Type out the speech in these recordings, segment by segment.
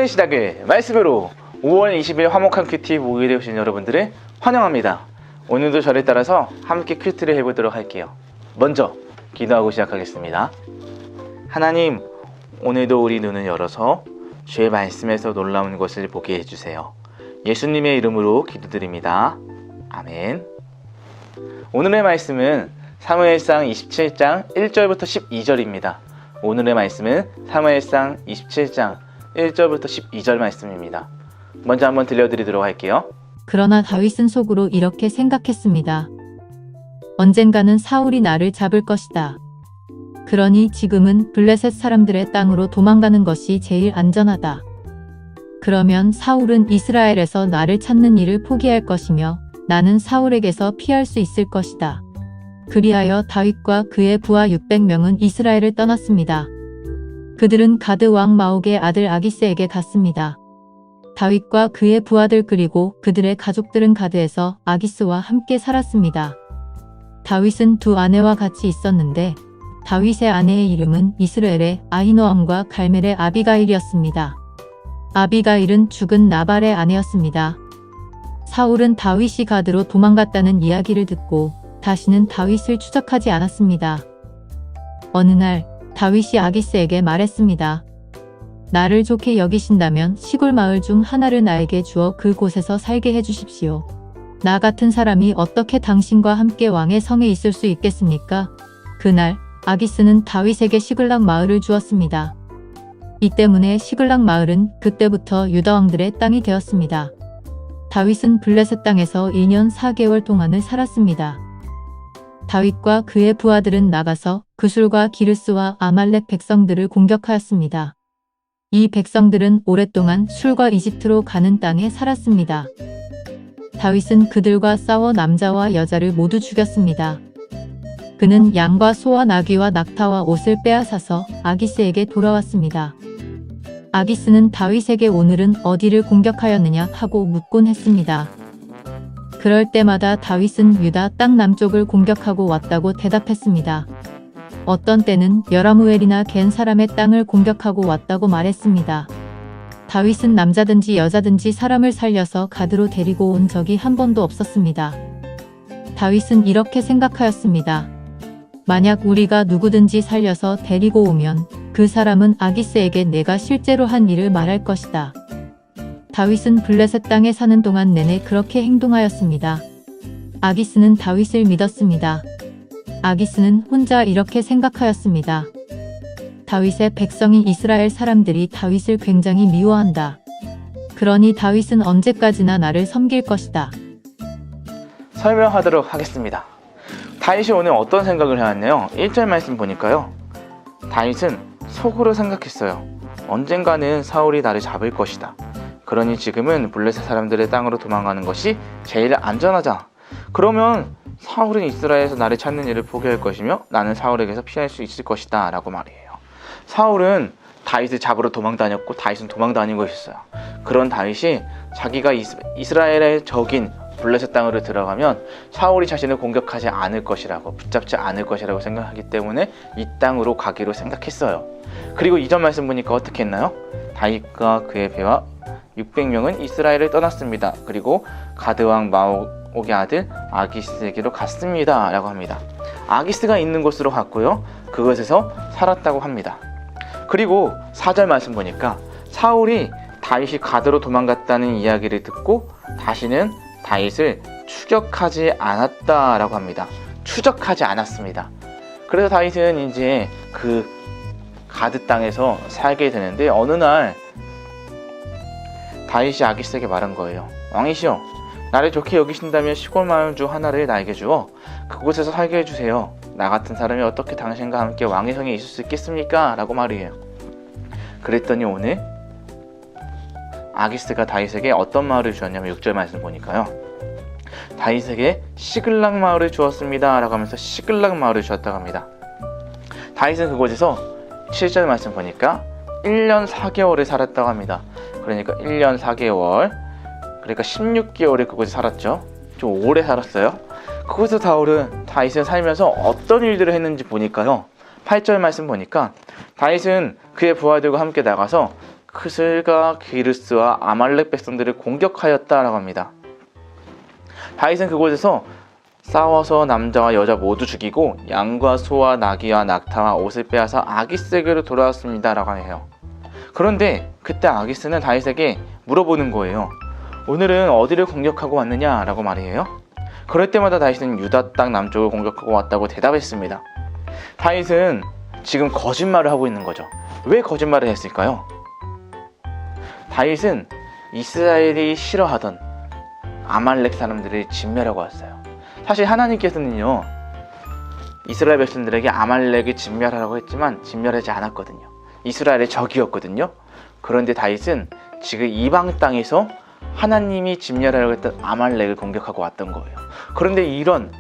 하루의 시작을 말씀으로 5월 20일 화목한 큐티 모이게 되신 여러분들을 환영합니다. 오늘도 저를 따라서 함께 큐티를 해보도록 할게요. 먼저 기도하고 시작하겠습니다. 하나님, 오늘도 우리 눈을 열어서 주의 말씀에서 놀라운 것을 보게 해주세요. 예수님의 이름으로 기도드립니다. 아멘. 오늘의 말씀은 사무엘상 27장 1절부터 12절입니다. 오늘의 말씀은 사무엘상 27장 1절부터 12절 말씀입니다. 먼저 한번 들려드리도록 할게요. 그러나 다윗은 속으로 이렇게 생각했습니다. 언젠가는 사울이 나를 잡을 것이다. 그러니 지금은 블레셋 사람들의 땅으로 도망가는 것이 제일 안전하다. 그러면 사울은 이스라엘에서 나를 찾는 일을 포기할 것이며 나는 사울에게서 피할 수 있을 것이다. 그리하여 다윗과 그의 부하 600명은 이스라엘을 떠났습니다. 그들은 가드 왕 마옥의 아들 아기스에게 갔습니다. 다윗과 그의 부하들 그리고 그들의 가족들은 가드에서 아기스와 함께 살았습니다. 다윗은 두 아내와 같이 있었는데 다윗의 아내의 이름은 이스라엘의 아히노암과 갈멜의 아비가일이었습니다. 아비가일은 죽은 나발의 아내였습니다. 사울은 다윗이 가드로 도망갔다는 이야기를 듣고 다시는 다윗을 추적하지 않았습니다. 어느 날 다윗이 아기스에게 말했습니다. 나를 좋게 여기신다면 시골 마을 중 하나를 나에게 주어 그곳에서 살게 해주십시오. 나 같은 사람이 어떻게 당신과 함께 왕의 성에 있을 수 있겠습니까? 그날 아기스는 다윗에게 시글락 마을을 주었습니다. 이 때문에 시글락 마을은 그때부터 유다 왕들의 땅이 되었습니다. 다윗은 블레셋 땅에서 2년 4개월 동안을 살았습니다. 다윗과 그의 부하들은 나가서 그술과 기르스와 아말렉 백성들을 공격하였습니다. 이 백성들은 오랫동안 술과 이집트로 가는 땅에 살았습니다. 다윗은 그들과 싸워 남자와 여자를 모두 죽였습니다. 그는 양과 소와 나귀와 낙타와 옷을 빼앗아서 아기스에게 돌아왔습니다. 아기스는 다윗에게 오늘은 어디를 공격하였느냐 하고 묻곤 했습니다. 그럴 때마다 다윗은 유다 땅 남쪽을 공격하고 왔다고 대답했습니다. 어떤 때는 여라무엘이나 겐 사람의 땅을 공격하고 왔다고 말했습니다. 다윗은 남자든지 여자든지 사람을 살려서 가드로 데리고 온 적이 한 번도 없었습니다. 다윗은 이렇게 생각하였습니다. 만약 우리가 누구든지 살려서 데리고 오면 그 사람은 아기스에게 내가 실제로 한 일을 말할 것이다. 다윗은 블레셋 땅에 사는 동안 내내 그렇게 행동하였습니다. 아기스는 다윗을 믿었습니다. 아기스는 혼자 이렇게 생각하였습니다. 다윗의 백성인 이스라엘 사람들이 다윗을 굉장히 미워한다. 그러니 다윗은 언제까지나 나를 섬길 것이다. 설명하도록 하겠습니다. 다윗이 오늘 어떤 생각을 해왔나요? 1절 말씀 보니까요. 다윗은 속으로 생각했어요. 언젠가는 사울이 나를 잡을 것이다. 그러니 지금은 블레셋 사람들의 땅으로 도망가는 것이 제일 안전하자. 그러면 사울은 이스라엘에서 나를 찾는 일을 포기할 것이며 나는 사울에게서 피할 수 있을 것이다 라고 말이에요. 사울은 다윗을 잡으러 도망 다녔고 다윗은 도망 다니고 있었어요. 그런 다윗이 자기가 이스라엘의 적인 블레셋 땅으로 들어가면 사울이 자신을 공격하지 않을 것이라고, 붙잡지 않을 것이라고 생각하기 때문에 이 땅으로 가기로 생각했어요. 그리고 이전 말씀 보니까 어떻게 했나요? 다윗과 그의 배와 600명은 이스라엘을 떠났습니다. 그리고 가드왕 마옥의 아들 아기스에게로 갔습니다 라고 합니다. 아기스가 있는 곳으로 갔고요. 그곳에서 살았다고 합니다. 그리고 4절 말씀 보니까 사울이 다윗이 가드로 도망갔다는 이야기를 듣고 다시는 다윗을 추격하지 않았다라고 합니다. 추적하지 않았습니다. 그래서 다윗은 이제 그 가드 땅에서 살게 되는데 어느 날 다윗이 아기스에게 말한 거예요. 왕이시여, 나를 좋게 여기신다면 시골 마을 중 하나를 나에게 주어 그곳에서 살게 해주세요. 나 같은 사람이 어떻게 당신과 함께 왕의 성에 있을 수 있겠습니까? 라고 말이에요. 그랬더니 오늘 아기스가 다윗에게 어떤 마을을 주었냐면 6절 말씀 보니까요. 다윗에게 시글락 마을을 주었습니다 라고 하면서 시글락 마을을 주었다고 합니다. 다윗은 그곳에서 7절 말씀 보니까 1년 4개월을 살았다고 합니다. 그러니까 1년 4개월, 그러니까 16개월을 그곳에 살았죠. 좀 오래 살았어요. 그곳에서 다윗은 살면서 어떤 일들을 했는지 보니까요. 8절 말씀 보니까 다윗은 그의 부하들과 함께 나가서 크슬과 기르스와 아말렉 백성들을 공격하였다라고 합니다. 다윗은 그곳에서 싸워서 남자와 여자 모두 죽이고 양과 소와 나귀와 낙타와 옷을 빼앗아 아기스에게로 돌아왔습니다 라고 해요. 그런데 그때 아기스는 다윗에게 물어보는 거예요. 오늘은 어디를 공격하고 왔느냐 라고 말이에요. 그럴 때마다 다윗은 유다 땅 남쪽을 공격하고 왔다고 대답했습니다. 다윗은 지금 거짓말을 하고 있는 거죠. 왜 거짓말을 했을까요? 다윗은 이스라엘이 싫어하던 아말렉 사람들을 진멸하고 왔어요. 사실 하나님께서는요, 이스라엘 백성들에게 아말렉을 진멸하라고 했지만 진멸하지 않았거든요. 이스라엘의 적이었거든요. 그런데 다윗은 지금 이방 땅에서 하나님이 진멸하려고 했던 아말렉을 공격하고 왔던 거예요. 그런데 이런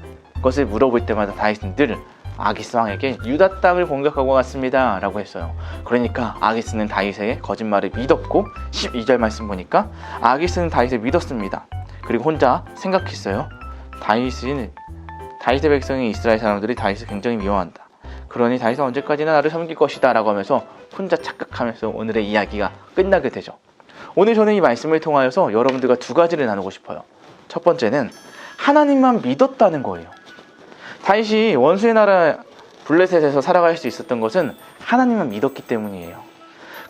것을 물어볼 때마다 다윗은 늘 아기스 왕에게 유다 땅을 공격하고 왔습니다 라고 했어요. 그러니까 아기스는 다윗의 거짓말을 믿었고 12절 말씀 보니까 아기스는 다윗을 믿었습니다. 그리고 혼자 생각했어요. 다윗의 백성인 이스라엘 사람들이 다윗을 굉장히 미워한다. 그러니 다윗은 언제까지나 나를 섬길 것이다 라고 하면서 혼자 착각하면서 오늘의 이야기가 끝나게 되죠. 오늘 저는 이 말씀을 통하여서 여러분들과 두 가지를 나누고 싶어요. 첫 번째는 하나님만 믿었다는 거예요. 다윗이 원수의 나라 블레셋에서 살아갈 수 있었던 것은 하나님만 믿었기 때문이에요.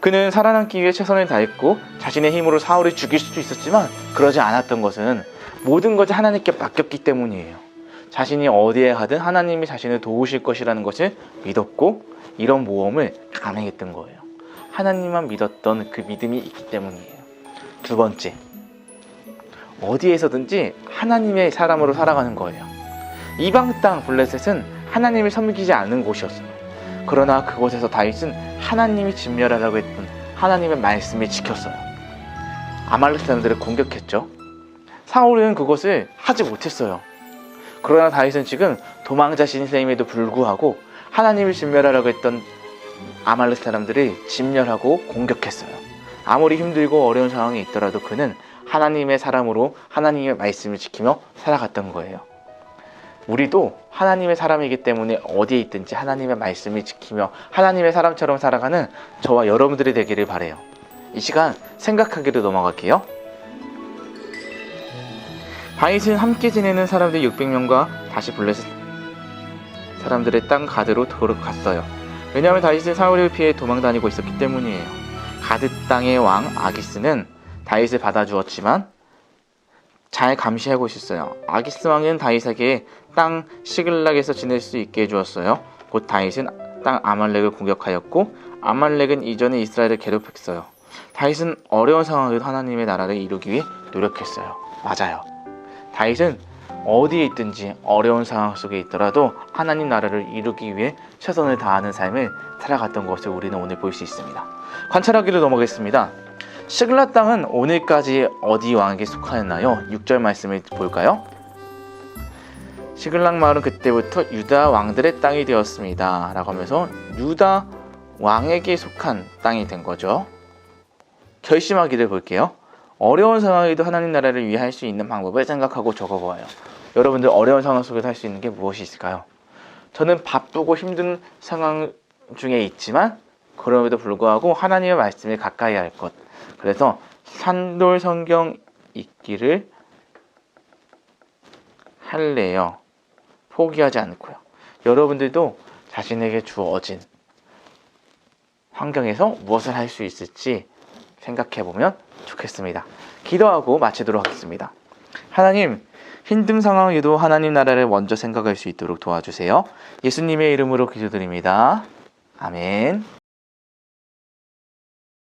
그는 살아남기 위해 최선을 다했고 자신의 힘으로 사울을 죽일 수도 있었지만 그러지 않았던 것은 모든 것을 하나님께 맡겼기 때문이에요. 자신이 어디에 가든 하나님이 자신을 도우실 것이라는 것을 믿었고 이런 모험을 감행했던 거예요. 하나님만 믿었던 그 믿음이 있기 때문이에요. 두 번째, 어디에서든지 하나님의 사람으로 살아가는 거예요. 이방 땅 블레셋은 하나님을 섬기지 않는 곳이었어요. 그러나 그곳에서 다윗은 하나님이 진멸하라고 했던 하나님의 말씀을 지켰어요. 아말렉 사람들을 공격했죠. 사울은 그것을 하지 못했어요. 그러나 다윗은 지금 도망자 신세임에도 불구하고 하나님을 진멸하라고 했던 아말렉 사람들을 진멸하고 공격했어요. 아무리 힘들고 어려운 상황이 있더라도 그는 하나님의 사람으로 하나님의 말씀을 지키며 살아갔던 거예요. 우리도 하나님의 사람이기 때문에 어디에 있든지 하나님의 말씀을 지키며 하나님의 사람처럼 살아가는 저와 여러분들이 되기를 바라요. 이 시간 생각하기로 넘어갈게요. 다윗은 함께 지내는 사람들 600명과 다시 블레셋 사람들의 땅 가드로 돌아갔어요. 왜냐하면 다윗은 사울을 피해 도망다니고 있었기 때문이에요. 가드 땅의 왕 아기스는 다윗을 받아주었지만 잘 감시하고 있었어요. 아기스 왕은 다윗에게 땅 시글락에서 지낼 수 있게 해주었어요. 곧 다윗은 땅 아말렉을 공격하였고 아말렉은 이전에 이스라엘을 괴롭혔어요. 다윗은 어려운 상황에도 하나님의 나라를 이루기 위해 노력했어요. 맞아요. 다윗은 어디에 있든지 어려운 상황 속에 있더라도 하나님 나라를 이루기 위해 최선을 다하는 삶을 살아갔던 것을 우리는 오늘 볼 수 있습니다. 관찰하기로 넘어가겠습니다. 시글락 땅은 오늘까지 어디 왕에게 속하였나요? 6절 말씀을 볼까요? 시글락 마을은 그때부터 유다 왕들의 땅이 되었습니다 라고 하면서 유다 왕에게 속한 땅이 된 거죠. 결심하기를 볼게요. 어려운 상황에도 하나님 나라를 위해 할 수 있는 방법을 생각하고 적어보아요. 여러분들 어려운 상황 속에서 할 수 있는 게 무엇이 있을까요? 저는 바쁘고 힘든 상황 중에 있지만 그럼에도 불구하고 하나님의 말씀을 가까이 할 것. 그래서 산돌 성경 읽기를 할래요. 포기하지 않고요. 여러분들도 자신에게 주어진 환경에서 무엇을 할 수 있을지 생각해보면 좋겠습니다. 기도하고 마치도록 하겠습니다. 하나님, 힘든 상황에도 하나님 나라를 먼저 생각할 수 있도록 도와주세요. 예수님의 이름으로 기도드립니다. 아멘.